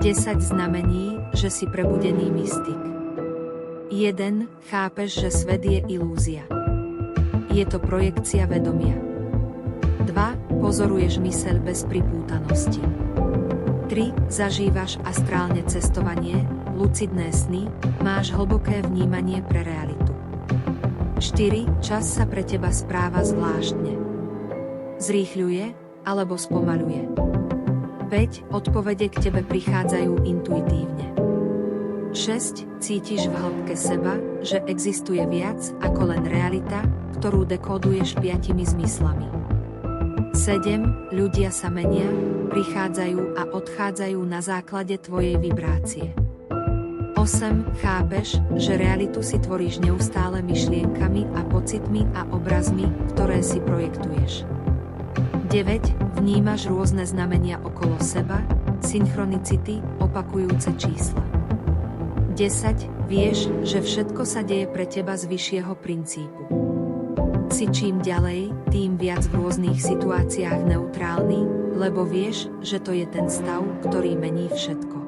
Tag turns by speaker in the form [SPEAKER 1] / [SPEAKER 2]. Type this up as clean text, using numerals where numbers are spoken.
[SPEAKER 1] 10 znamení, že si prebudený mystik. 1. Chápeš, že svet je ilúzia. Je to projekcia vedomia. 2. Pozoruješ myseľ bez pripútanosti. 3. Zažívaš astrálne cestovanie, lucidné sny, máš hlboké vnímanie pre realitu. 4. Čas sa pre teba správa zvláštne. Zrýchľuje, alebo spomaľuje. 5. Odpovede k tebe prichádzajú intuitívne. 6. Cítiš v hĺbke seba, že existuje viac ako len realita, ktorú dekóduješ 5 zmyslami. 7. Ľudia sa menia, prichádzajú a odchádzajú na základe tvojej vibrácie. 8. Chápeš, že realitu si tvoríš neustále myšlienkami a pocitmi a obrazmi, ktoré si projektuješ. 9. Vnímaš rôzne znamenia okolo seba, synchronicity, opakujúce čísla. 10. Vieš, že všetko sa deje pre teba z vyššieho princípu. Si čím ďalej, tým viac v rôznych situáciách neutrálny, lebo vieš, že to je ten stav, ktorý mení všetko.